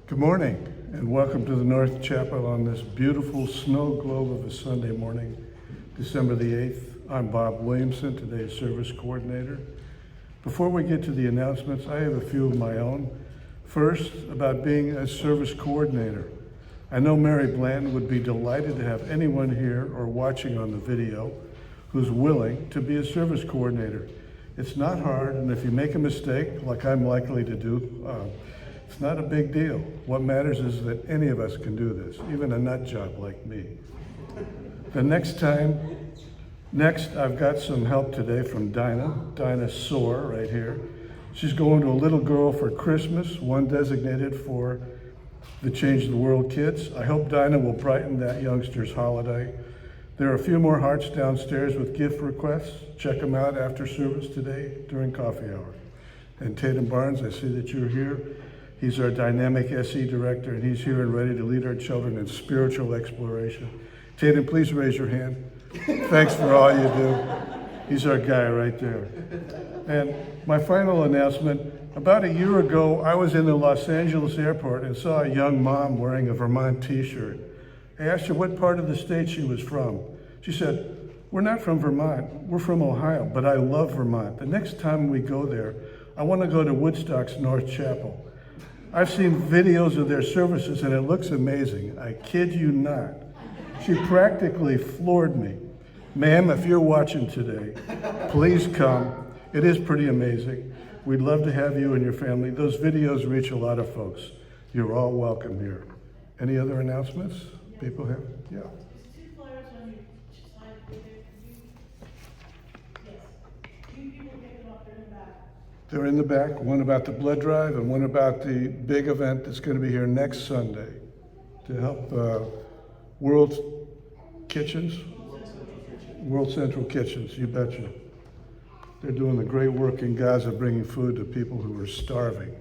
Good morning, and welcome to the North Chapel on this beautiful snow globe of a Sunday morning, December the 8th. I'm Bob Williamson, today's service coordinator. Before we get to the announcements, I have a few of my own. First, about being a service coordinator. I know Mary Blanton would be delighted to have anyone here or watching on the video who's willing to be a service coordinator. It's not hard, and if you make a mistake, like I'm likely to do, it's not a big deal. What matters is that any of us can do this, even a nut job like me. Next, I've got some help today from Dinah Soar right here. She's going to a little girl for Christmas, one designated for the Change the World kids. I hope Dinah will brighten that youngster's holiday. There are a few more hearts downstairs with gift requests. Check them out after service today during coffee hour. And Tatum Barnes, I see that you're here. He's our dynamic SE director, and he's here and ready to lead our children in spiritual exploration. Tatum, please raise your hand. Thanks for all you do. He's our guy right there. And my final announcement, about a year ago, I was in the Los Angeles airport and saw a young mom wearing a Vermont t-shirt. I asked her what part of the state she was from. She said, "We're not from Vermont, we're from Ohio, but I love Vermont. The next time we go there, I want to go to Woodstock's North Chapel. I've seen videos of their services and it looks amazing. I kid you not." She practically floored me. Ma'am, if you're watching today, please come. It is pretty amazing. We'd love to have you and your family. Those videos reach a lot of folks. You're all welcome here. Any other announcements people have? Yeah. There's 2 flyers on your side over there. Yes. 2 people pick them up, they're in the back. They're in the back, one about the blood drive and one about the big event that's going to be here next Sunday to help World Central Kitchens, you betcha. They're doing the great work in Gaza, bringing food to people who are starving.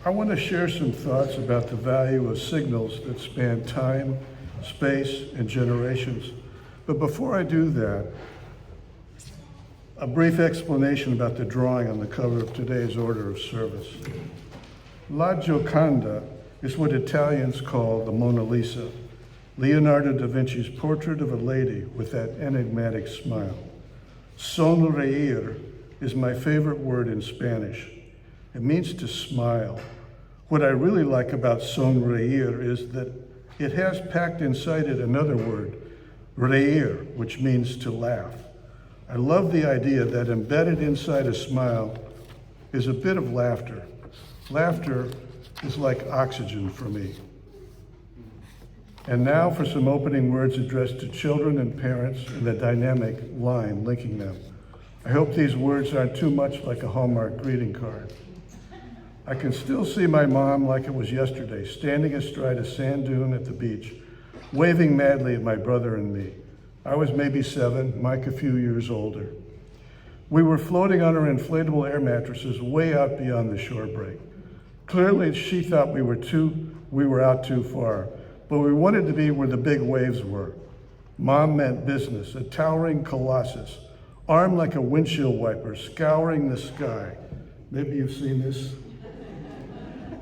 I want to share some thoughts about the value of signals that span time, space, and generations. But before I do that, a brief explanation about the drawing on the cover of today's order of service. La Gioconda is what Italians call the Mona Lisa, Leonardo da Vinci's portrait of a lady with that enigmatic smile. Sonreír is my favorite word in Spanish. It means to smile. What I really like about sonreír is that it has packed inside it another word, reír, which means to laugh. I love the idea that embedded inside a smile is a bit of laughter. Laughter is like oxygen for me. And now for some opening words addressed to children and parents and the dynamic line linking them. I hope these words aren't too much like a Hallmark greeting card. I can still see my mom like it was yesterday, standing astride a sand dune at the beach, waving madly at my brother and me. I was maybe 7, Mike a few years older. We were floating on our inflatable air mattresses way out beyond the shore break. Clearly, she thought we were out too far, but we wanted to be where the big waves were. Mom meant business, a towering colossus, armed like a windshield wiper, scouring the sky. Maybe you've seen this.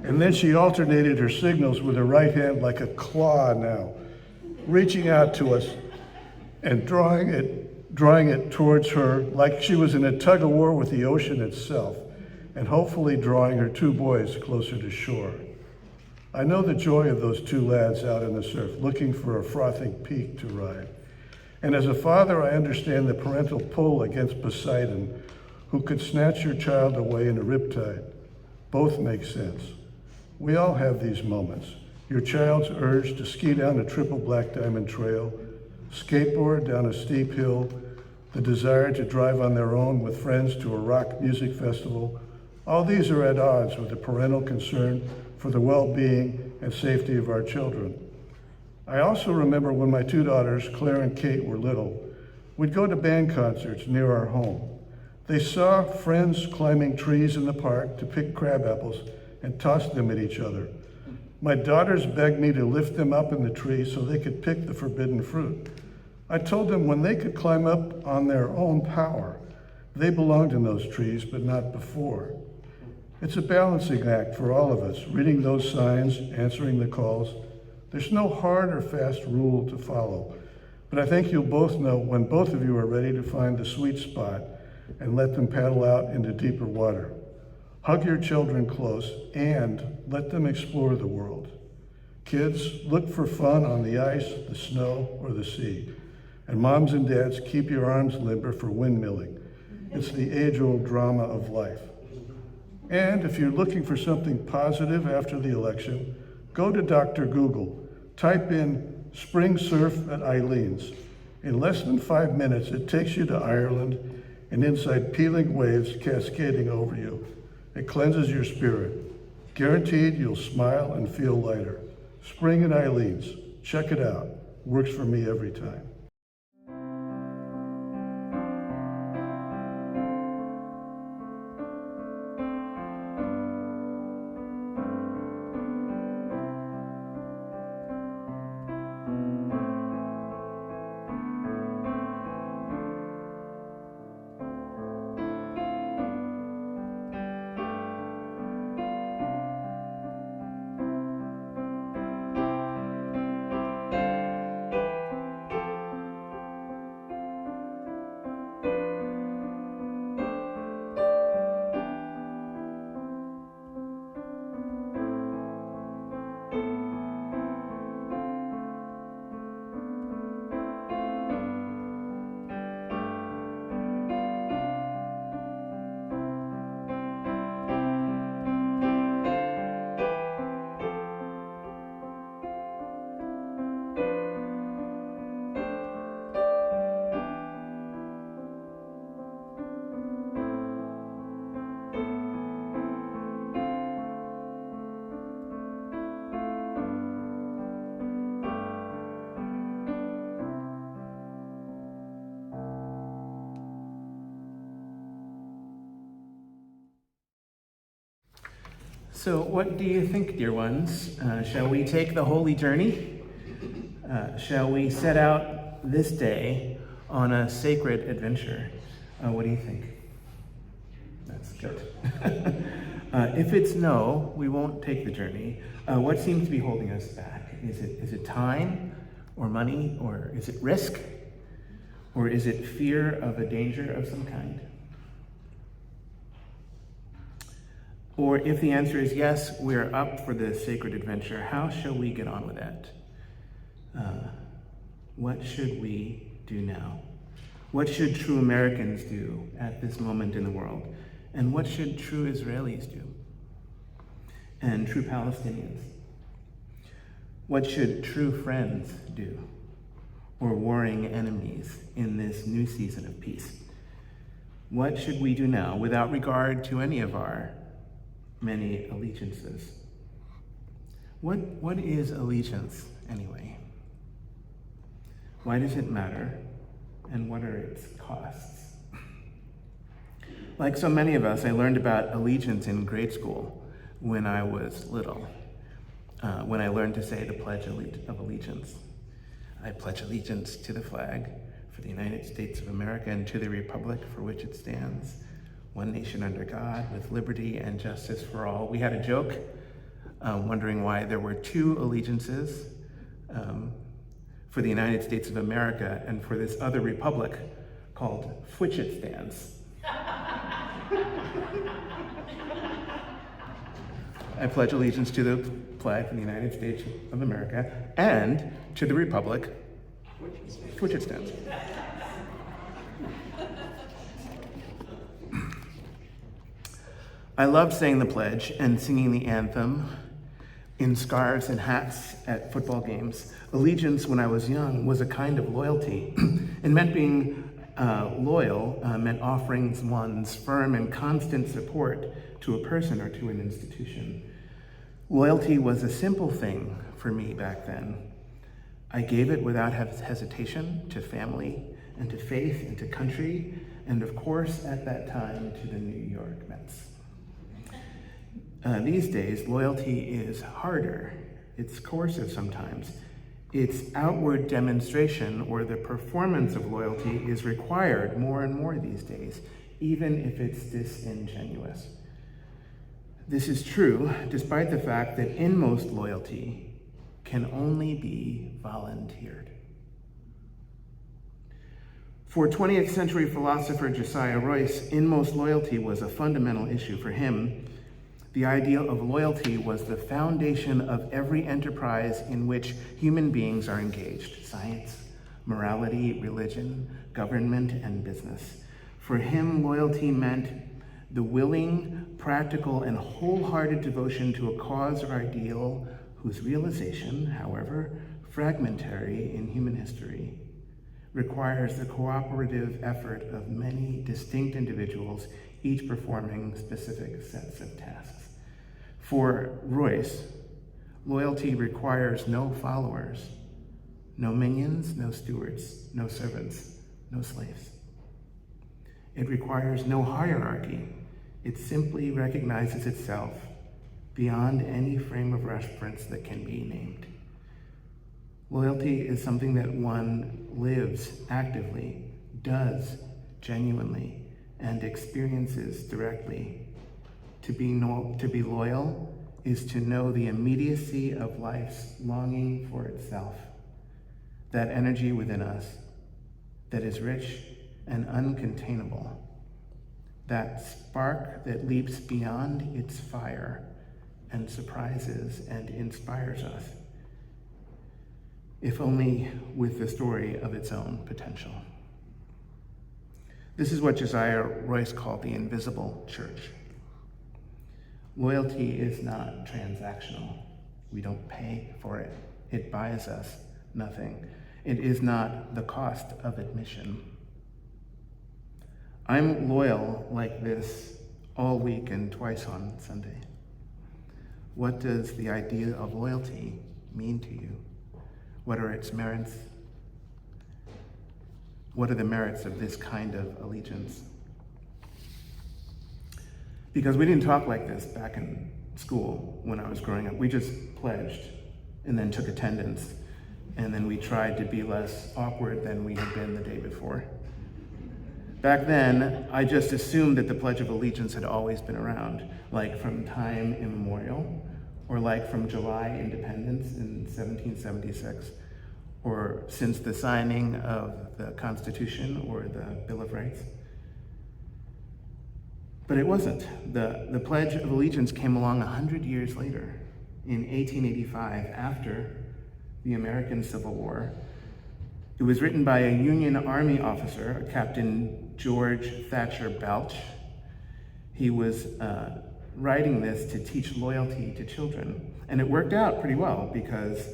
And then she alternated her signals with her right hand like a claw now, reaching out to us and drawing it towards her like she was in a tug of war with the ocean itself, and hopefully drawing her 2 boys closer to shore. I know the joy of those 2 lads out in the surf, looking for a frothing peak to ride. And as a father, I understand the parental pull against Poseidon, who could snatch your child away in a riptide. Both make sense. We all have these moments. Your child's urge to ski down a triple black diamond trail, skateboard down a steep hill, the desire to drive on their own with friends to a rock music festival. All these are at odds with the parental concern for the well-being and safety of our children. I also remember when my 2 daughters, Claire and Kate, were little, we'd go to band concerts near our home. They saw friends climbing trees in the park to pick crab apples and toss them at each other. My daughters begged me to lift them up in the tree so they could pick the forbidden fruit. I told them when they could climb up on their own power, they belonged in those trees, but not before. It's a balancing act for all of us, reading those signs, answering the calls. There's no hard or fast rule to follow, but I think you'll both know when both of you are ready to find the sweet spot and let them paddle out into deeper water. Hug your children close and let them explore the world. Kids, look for fun on the ice, the snow, or the sea. And moms and dads, keep your arms limber for windmilling. It's the age-old drama of life. And if you're looking for something positive after the election, go to Dr. Google. Type in spring surf at Eileen's. In less than 5 minutes, it takes you to Ireland and inside peeling waves cascading over you. It cleanses your spirit. Guaranteed you'll smile and feel lighter. Spring at Eileen's. Check it out. Works for me every time. So what do you think, dear ones? Shall we take the holy journey? Shall we set out this day on a sacred adventure? What do you think? That's good. If it's no, we won't take the journey. What seems to be holding us back? Is it time or money, or is it risk? Or is it fear of a danger of some kind? Or if the answer is yes, we're up for this sacred adventure, how shall we get on with that? What should we do now? What should true Americans do at this moment in the world? And what should true Israelis do? And true Palestinians? What should true friends do? Or warring enemies in this new season of peace? What should we do now without regard to any of our many allegiances? What is allegiance anyway? Why does it matter? And what are its costs? Like so many of us, I learned about allegiance in grade school when I was little, when I learned to say the Pledge of Allegiance. I pledge allegiance to the flag for the United States of America and to the republic for which it stands, one nation under God, with liberty and justice for all. We had a joke wondering why there were two allegiances, for the United States of America and for this other republic called which it stands. I pledge allegiance to the flag for the United States of America and to the republic for which it stands. I loved saying the pledge and singing the anthem in scarves and hats at football games. Allegiance, when I was young, was a kind of loyalty. It meant being loyal meant offering one's firm and constant support to a person or to an institution. Loyalty was a simple thing for me back then. I gave it without hesitation to family and to faith and to country, and of course, at that time, to the New York Mets. These days, loyalty is harder. It's coercive sometimes. Its outward demonstration or the performance of loyalty is required more and more these days, even if it's disingenuous. This is true despite the fact that inmost loyalty can only be volunteered. For 20th century philosopher Josiah Royce, inmost loyalty was a fundamental issue. For him, the ideal of loyalty was the foundation of every enterprise in which human beings are engaged: science, morality, religion, government, and business. For him, loyalty meant the willing, practical, and wholehearted devotion to a cause or ideal whose realization, however fragmentary in human history, requires the cooperative effort of many distinct individuals, each performing specific sets of tasks. For Royce, loyalty requires no followers, no minions, no stewards, no servants, no slaves. It requires no hierarchy. It simply recognizes itself beyond any frame of reference that can be named. Loyalty is something that one lives actively, does genuinely, and experiences directly. To be loyal is to know the immediacy of life's longing for itself, that energy within us that is rich and uncontainable, that spark that leaps beyond its fire and surprises and inspires us, if only with the story of its own potential. This is what Josiah Royce called the invisible church. Loyalty is not transactional. We don't pay for it. It buys us nothing. It is not the cost of admission. I'm loyal like this all week and twice on Sunday. What does the idea of loyalty mean to you? What are its merits? What are the merits of this kind of allegiance? Because we didn't talk like this back in school when I was growing up. We just pledged and then took attendance, and then we tried to be less awkward than we had been the day before. Back then, I just assumed that the Pledge of Allegiance had always been around, like from time immemorial, or like from July independence in 1776, or since the signing of the Constitution or the Bill of Rights. But it wasn't. The Pledge of Allegiance came along 100 years later, in 1885, after the American Civil War. It was written by a Union Army officer, Captain George Thatcher Belch. He was writing this to teach loyalty to children. And it worked out pretty well because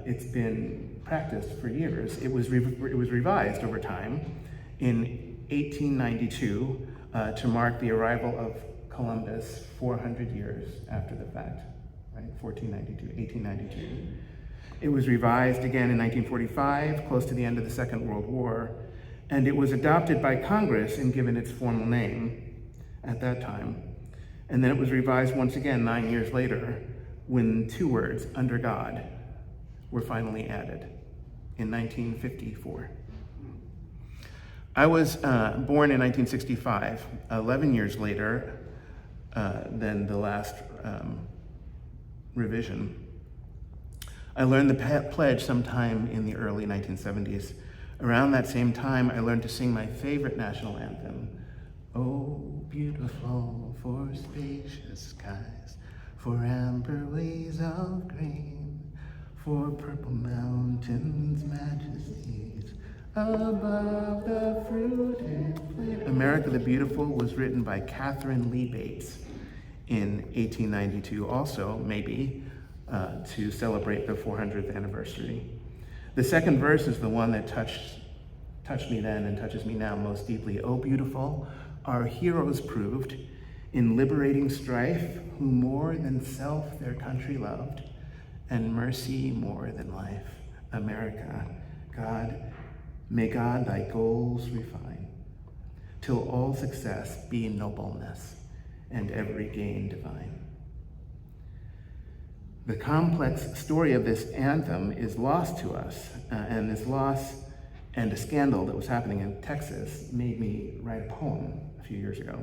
it's been practiced for years. It was revised over time in 1892 to mark the arrival of Columbus 400 years after the fact, right? 1892. It was revised again in 1945, close to the end of the Second World War, and it was adopted by Congress and given its formal name at that time. And then it was revised once again 9 years later when two words, under God, were finally added in 1954. I was born in 1965, 11 years later than the last revision. I learned the pledge sometime in the early 1970s. Around that same time, I learned to sing my favorite national anthem, "Oh, beautiful for spacious skies, for amber ways of green, for purple mountains' majesties, above the fruited plain." America the Beautiful was written by Catherine Lee Bates in 1892, also maybe to celebrate the 400th anniversary. The second verse is the one that touched me then and touches me now most deeply. "Oh, beautiful, our heroes proved in liberating strife, who more than self their country loved, and mercy more than life. America, God, may God thy goals refine, till all success be nobleness, and every gain divine." The complex story of this anthem is lost to us, and this loss and a scandal that was happening in Texas made me write a poem a few years ago.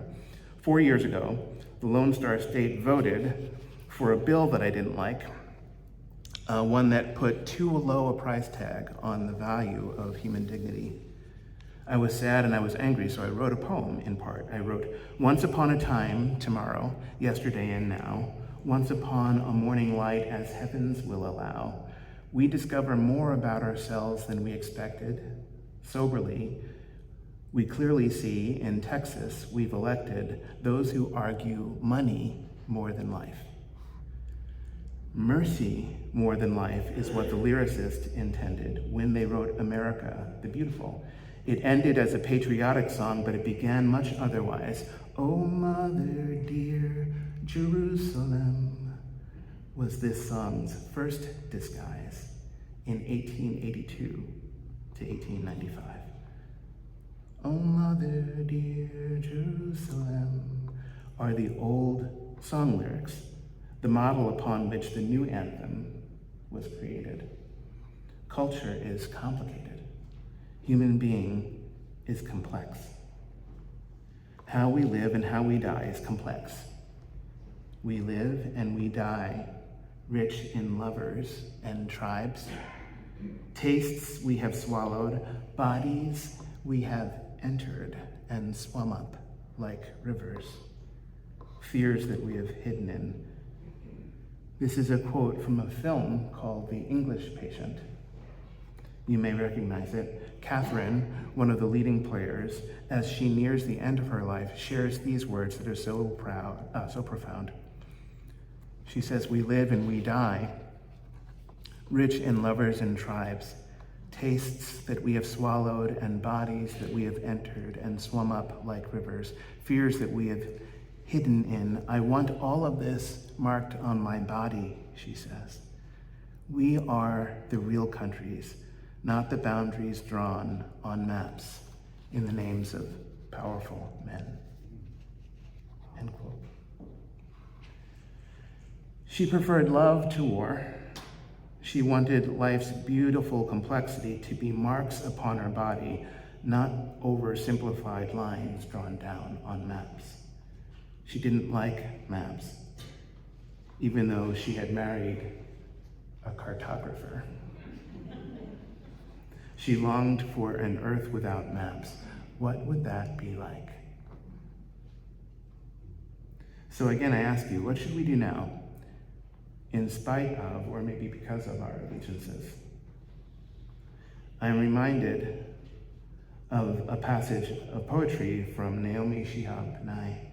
4 years ago, the Lone Star State voted for a bill that I didn't like, one that put too low a price tag on the value of human dignity. I was sad and I was angry, so I wrote a poem in part. I wrote, "Once upon a time, tomorrow, yesterday and now, once upon a morning light as heavens will allow, we discover more about ourselves than we expected. Soberly, we clearly see in Texas we've elected those who argue money more than life. Mercy more than life is what the lyricist intended when they wrote America the Beautiful. It ended as a patriotic song, but it began much otherwise. Oh, mother dear, Jerusalem was this song's first disguise in 1882 to 1895. Oh, mother dear, Jerusalem are the old song lyrics, the model upon which the new anthem was created. Culture is complicated. Human being is complex. How we live and how we die is complex. We live and we die, rich in lovers and tribes. Tastes we have swallowed, bodies we have entered and swum up like rivers. Fears that we have hidden in. This is a quote from a film called The English Patient. You may recognize it. Catherine, one of the leading players, as she nears the end of her life, shares these words that are so profound. She says, "We live and we die, rich in lovers and tribes, tastes that we have swallowed and bodies that we have entered and swum up like rivers, fears that we have hidden in. I want all of this marked on my body," she says. We are the real countries, not the boundaries drawn on maps in the names of powerful men. End quote. She preferred love to war. She wanted life's beautiful complexity to be marks upon her body, not oversimplified lines drawn down on maps. She didn't like maps, even though she had married a cartographer. She longed for an earth without maps. What would that be like? So again, I ask you, what should we do now, in spite of, or maybe because of, our allegiances? I am reminded of a passage of poetry from Naomi Shihab Nye.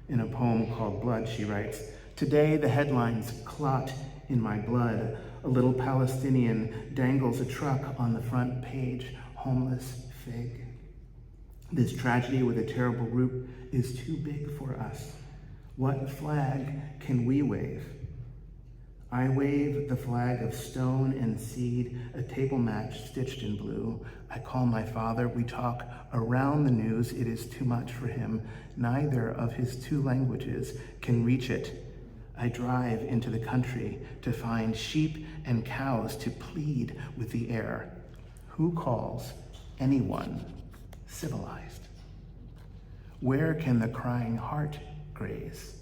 In a poem called Blood, she writes, "Today the headlines clot in my blood. A little Palestinian dangles a truck on the front page, homeless fig. This tragedy with a terrible root is too big for us. What flag can we wave? I wave the flag of stone and seed, a table match stitched in blue. I call my father, we talk around the news. It is too much for him. Neither of his two languages can reach it. I drive into the country to find sheep and cows to plead with the air. Who calls anyone civilized? Where can the crying heart graze?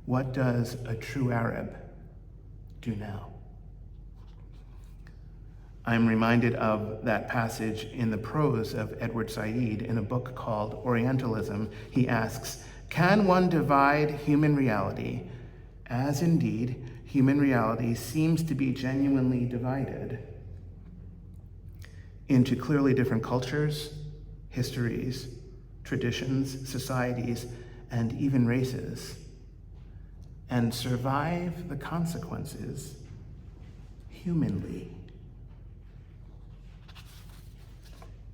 What does a true Arab do now?" I'm reminded of that passage in the prose of Edward Said in a book called Orientalism. He asks, "Can one divide human reality, as indeed human reality seems to be genuinely divided, into clearly different cultures, histories, traditions, societies, and even races, and survive the consequences humanly?"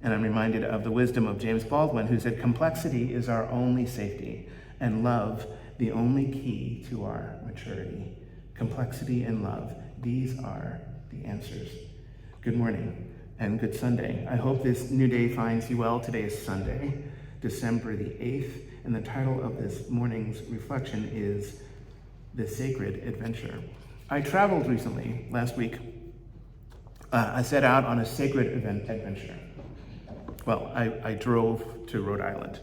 And I'm reminded of the wisdom of James Baldwin, who said, "Complexity is our only safety, and love the only key to our maturity." Complexity and love, these are the answers. Good morning and good Sunday. I hope this new day finds you well. Today is Sunday, December the 8th, and the title of this morning's reflection is The Sacred Adventure. I traveled recently, last week. I set out on a sacred adventure. Well, I drove to Rhode Island.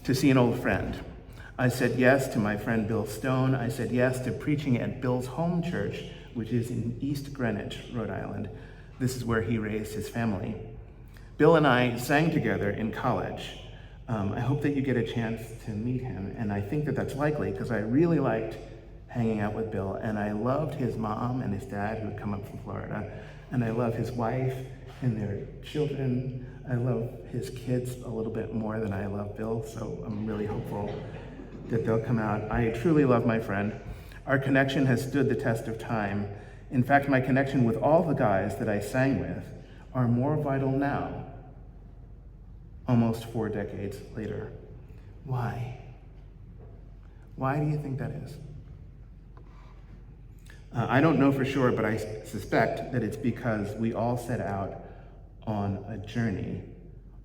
to see an old friend. I said yes to my friend Bill Stone. I said yes to preaching at Bill's home church, which is in East Greenwich, Rhode Island. This is where he raised his family. Bill and I sang together in college. I hope that you get a chance to meet him, and I think that that's likely because I really liked hanging out with Bill, and I loved his mom and his dad who had come up from Florida, and I love his wife and their children. I love his kids a little bit more than I love Bill, so I'm really hopeful that they'll come out. I truly love my friend. Our connection has stood the test of time. In fact, my connection with all the guys that I sang with are more vital now, almost 4 decades later. Why? Why do you think that is? I don't know for sure, but I suspect that it's because we all set out on a journey,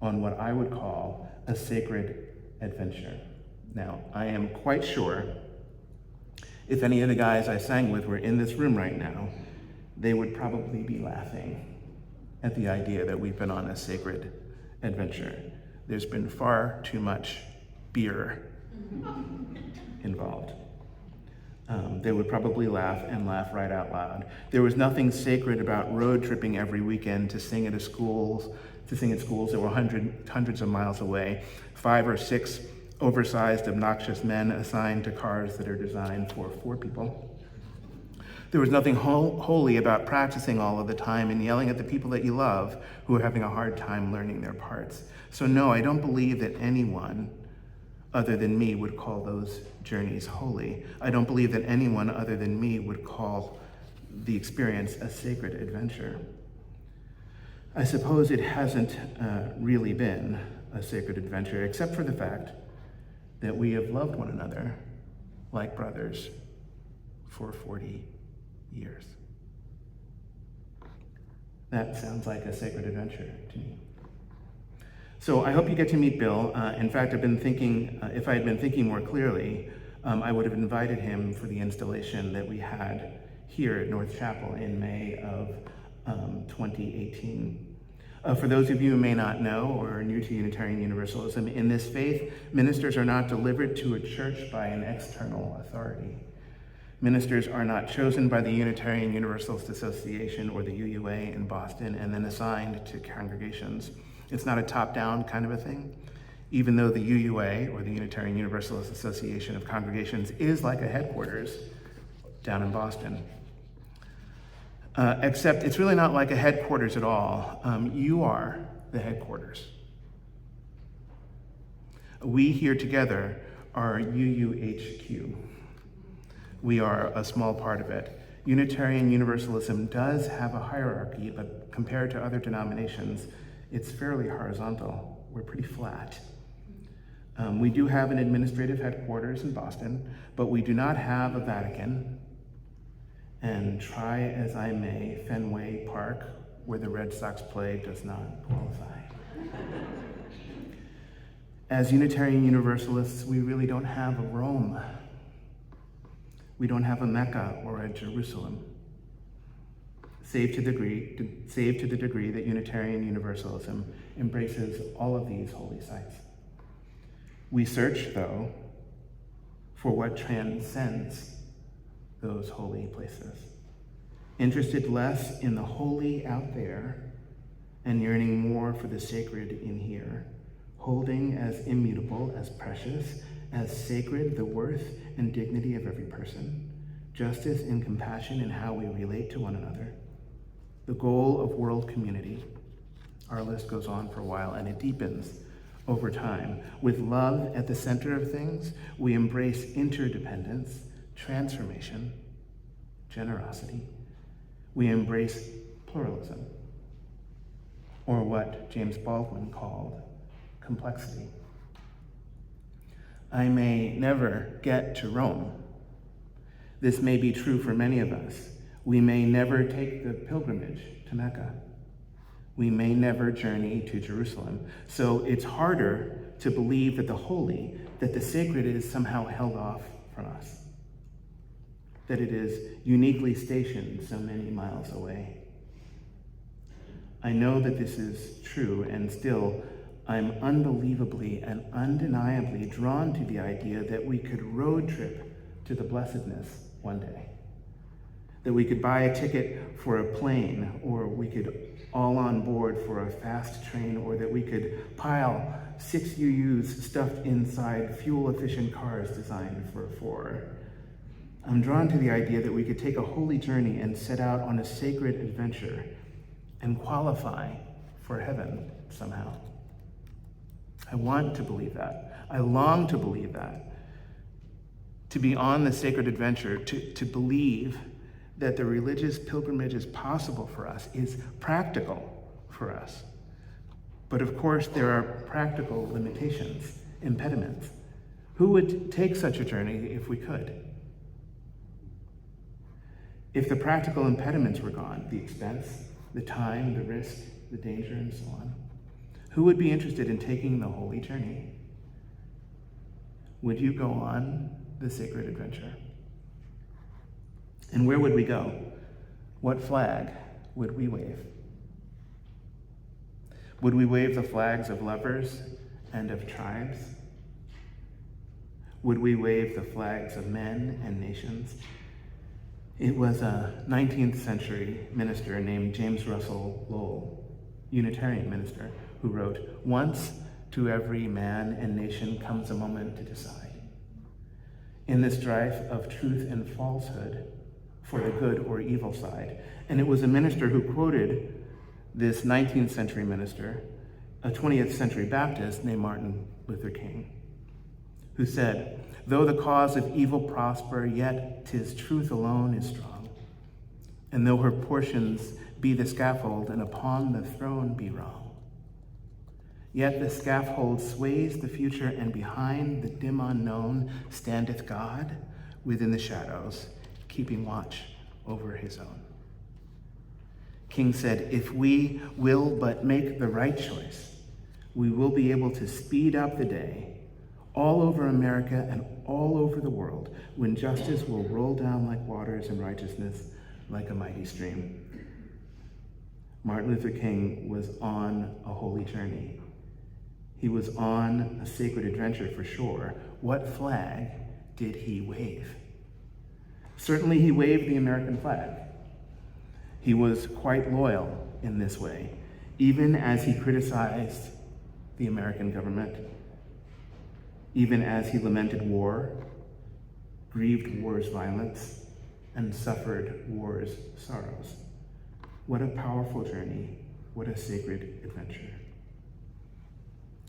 on what I would call a sacred adventure. Now, I am quite sure if any of the guys I sang with were in this room right now, they would probably be laughing at the idea that we've been on a sacred adventure. There's been far too much beer involved. They would probably laugh and laugh right out loud. There was nothing sacred about road tripping every weekend to sing at schools that were hundreds of miles away. 5 or 6 oversized, obnoxious men assigned to cars that are designed for 4 people. There was nothing holy about practicing all of the time and yelling at the people that you love who are having a hard time learning their parts. So no, I don't believe that anyone other than me would call those journeys holy. I don't believe that anyone other than me would call the experience a sacred adventure. I suppose it hasn't really been a sacred adventure, except for the fact that we have loved one another like brothers for 40 years. That sounds like a sacred adventure to me. So I hope you get to meet Bill. In fact, I've been thinking, if I had been thinking more clearly, I would have invited him for the installation that we had here at North Chapel in May of 2018. For those of you who may not know or are new to Unitarian Universalism, in this faith, ministers are not delivered to a church by an external authority. Ministers are not chosen by the Unitarian Universalist Association or the UUA in Boston and then assigned to congregations. It's not a top-down kind of a thing, even though the UUA, or the Unitarian Universalist Association of Congregations, is like a headquarters down in Boston. Except it's really not like a headquarters at all. You are the headquarters. We here together are UUHQ. We are a small part of it. Unitarian Universalism does have a hierarchy, but compared to other denominations, it's fairly horizontal. We're pretty flat. We do have an administrative headquarters in Boston, but we do not have a Vatican. And try as I may, Fenway Park, where the Red Sox play, does not qualify. As Unitarian Universalists, we really don't have a Rome. We don't have a Mecca or a Jerusalem, save to the degree that Unitarian Universalism embraces all of these holy sites. We search, though, for what transcends those holy places, interested less in the holy out there and yearning more for the sacred in here, holding as immutable, as precious, as sacred the worth and dignity of every person, justice and compassion in how we relate to one another, the goal of world community. Our list goes on for a while, and it deepens over time. With love at the center of things, we embrace interdependence, transformation, generosity. We embrace pluralism, or what James Baldwin called complexity. I may never get to Rome. This may be true for many of us. We may never take the pilgrimage to Mecca. We may never journey to Jerusalem. So it's harder to believe that the holy, that the sacred is somehow held off from us, that it is uniquely stationed so many miles away. I know that this is true, and still, I'm unbelievably and undeniably drawn to the idea that we could road trip to the blessedness one day. That we could buy a ticket for a plane, or we could all on board for a fast train, or that we could pile 6 UUs stuffed inside fuel-efficient cars designed for 4. I'm drawn to the idea that we could take a holy journey and set out on a sacred adventure and qualify for heaven somehow. I want to believe that. I long to believe that. To be on the sacred adventure, to believe that the religious pilgrimage is possible for us, is practical for us. But of course, there are practical limitations, impediments. Who would take such a journey if we could? If the practical impediments were gone, the expense, the time, the risk, the danger, and so on, who would be interested in taking the holy journey? Would you go on the sacred adventure? And where would we go? What flag would we wave? Would we wave the flags of lovers and of tribes? Would we wave the flags of men and nations? It was a 19th century minister named James Russell Lowell, Unitarian minister, who wrote, "Once to every man and nation comes a moment to decide. In the strife of truth and falsehood, for the good or evil side." And it was a minister who quoted this 19th century minister, a 20th century Baptist named Martin Luther King, who said, "Though the cause of evil prosper, yet 'tis truth alone is strong. And though her portions be the scaffold, and upon the throne be wrong, yet the scaffold sways the future, and behind the dim unknown standeth God within the shadows, keeping watch over his own." King said, if we will but make the right choice, we will be able to speed up the day all over America and all over the world, when justice will roll down like waters and righteousness like a mighty stream. Martin Luther King was on a holy journey. He was on a sacred adventure for sure. What flag did he wave? Certainly he waved the American flag. He was quite loyal in this way, even as he criticized the American government, even as he lamented war, grieved war's violence, and suffered war's sorrows. What a powerful journey, what a sacred adventure.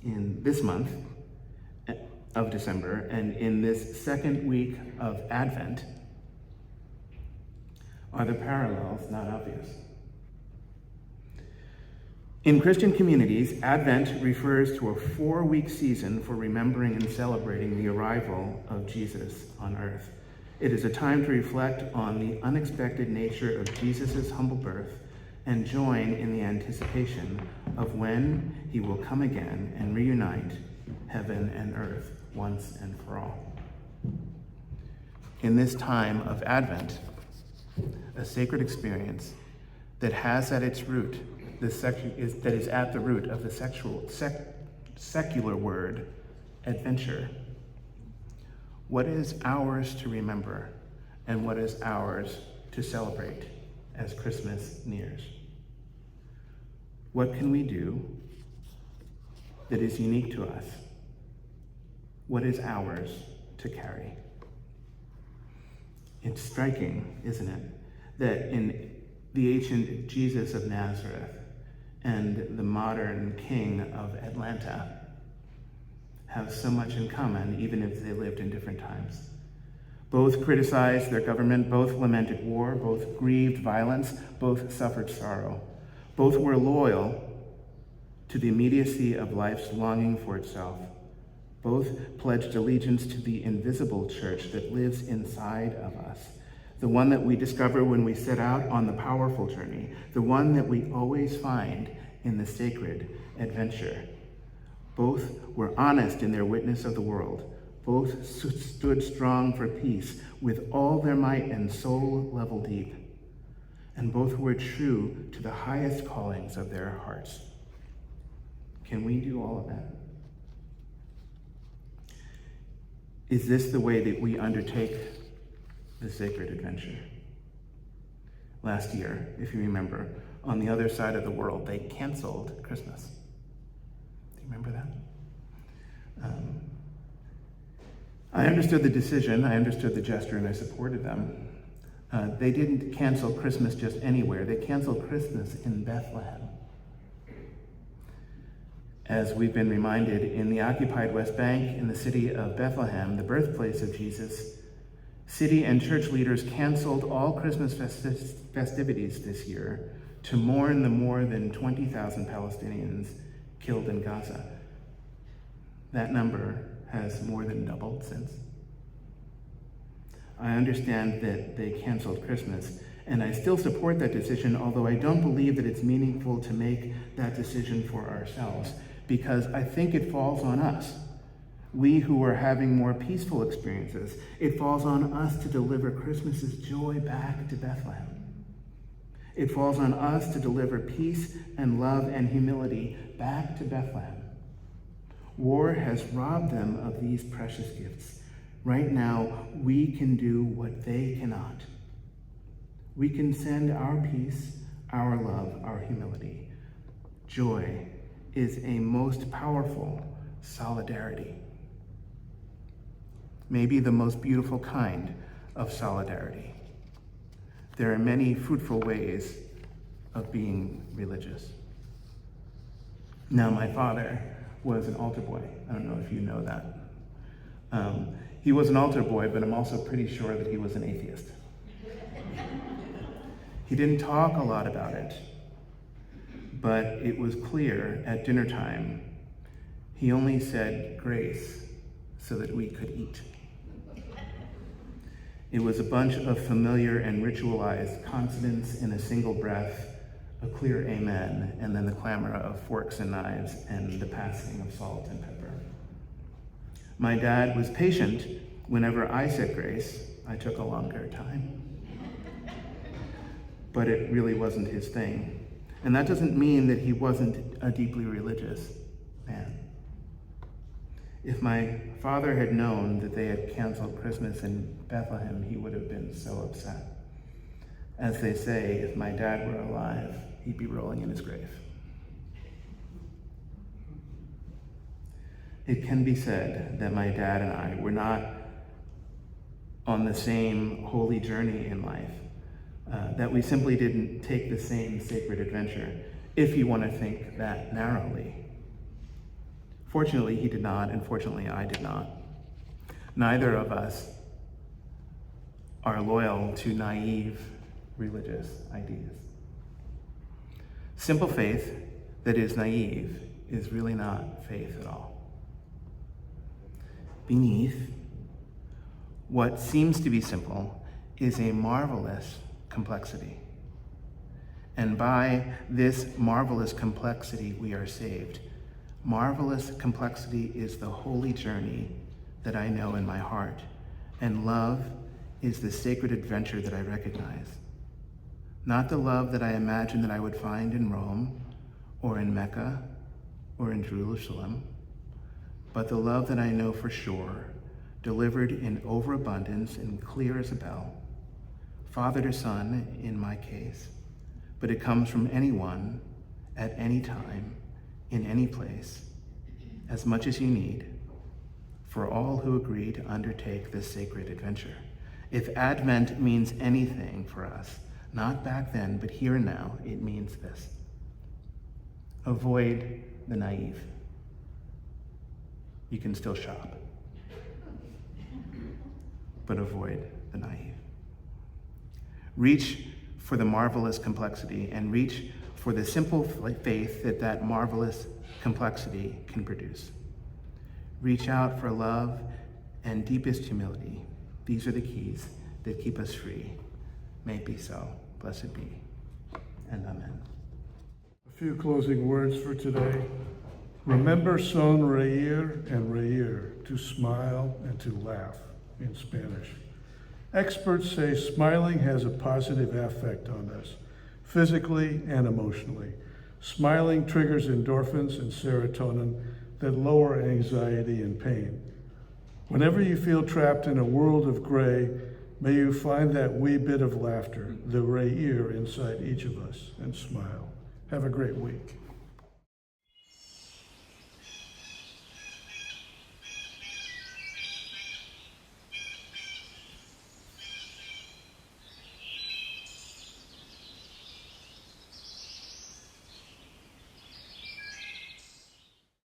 In this month of December, and in this second week of Advent, are the parallels not obvious? In Christian communities, Advent refers to a 4-week season for remembering and celebrating the arrival of Jesus on earth. It is a time to reflect on the unexpected nature of Jesus' humble birth and join in the anticipation of when he will come again and reunite heaven and earth once and for all. In this time of Advent, a sacred experience that has at its root that is at the root of the secular word adventure. What is ours to remember, and what is ours to celebrate as Christmas nears? What can we do that is unique to us? What is ours to carry? It's striking, isn't it, that in the ancient Jesus of Nazareth and the modern King of Atlanta have so much in common, even if they lived in different times. Both criticized their government, both lamented war, both grieved violence, both suffered sorrow. Both were loyal to the immediacy of life's longing for itself. Both pledged allegiance to the invisible church that lives inside of us, the one that we discover when we set out on the powerful journey, the one that we always find in the sacred adventure. Both were honest in their witness of the world. Both stood strong for peace with all their might and soul level deep. And both were true to the highest callings of their hearts. Can we do all of that? Is this the way that we undertake the sacred adventure? Last year, if you remember, on the other side of the world, they canceled Christmas. Do you remember that? I understood the decision, I understood the gesture, and I supported them. They didn't cancel Christmas just anywhere. They canceled Christmas in Bethlehem. As we've been reminded, in the occupied West Bank, in the city of Bethlehem, the birthplace of Jesus, city and church leaders canceled all Christmas festivities this year to mourn the more than 20,000 Palestinians killed in Gaza. That number has more than doubled since. I understand that they canceled Christmas, and I still support that decision, although I don't believe that it's meaningful to make that decision for ourselves, because I think it falls on us. We who are having more peaceful experiences, it falls on us to deliver Christmas's joy back to Bethlehem. It falls on us to deliver peace and love and humility back to Bethlehem. War has robbed them of these precious gifts. Right now, we can do what they cannot. We can send our peace, our love, our humility. Joy is a most powerful solidarity. Maybe the most beautiful kind of solidarity. There are many fruitful ways of being religious. Now, my father was an altar boy. I don't know if you know that. He was an altar boy, but I'm also pretty sure that he was an atheist. He didn't talk a lot about it, but it was clear at dinner time he only said grace so that we could eat. It was a bunch of familiar and ritualized consonants in a single breath, a clear amen, and then the clamor of forks and knives and the passing of salt and pepper. My dad was patient. Whenever I said grace, I took a longer time. But it really wasn't his thing. And that doesn't mean that he wasn't a deeply religious man. If my father had known that they had canceled Christmas in Bethlehem, he would have been so upset. As they say, if my dad were alive, he'd be rolling in his grave. It can be said that my dad and I were not on the same holy journey in life, that we simply didn't take the same sacred adventure, if you want to think that narrowly. Fortunately, he did not, and fortunately, I did not. Neither of us are loyal to naive religious ideas. Simple faith that is naive is really not faith at all. Beneath what seems to be simple is a marvelous complexity. And by this marvelous complexity, we are saved. Marvelous complexity is the holy journey that I know in my heart, and love is the sacred adventure that I recognize. Not the love that I imagine that I would find in Rome, or in Mecca, or in Jerusalem, but the love that I know for sure, delivered in overabundance and clear as a bell, father to son in my case, but it comes from anyone, at any time, in any place, as much as you need, for all who agree to undertake this sacred adventure. If Advent means anything for us, not back then, but here and now, it means this. Avoid the naive. You can still shop, but avoid the naive. Reach for the marvelous complexity and reach for the simple faith that that marvelous complexity can produce. Reach out for love and deepest humility. These are the keys that keep us free. May it be so. Blessed be. And amen. A few closing words for today. Remember son reír and reír, to smile and to laugh in Spanish. Experts say smiling has a positive effect on us, physically and emotionally. Smiling triggers endorphins and serotonin that lower anxiety and pain. Whenever you feel trapped in a world of gray, may you find that wee bit of laughter, the ray ear inside each of us, and smile. Have a great week.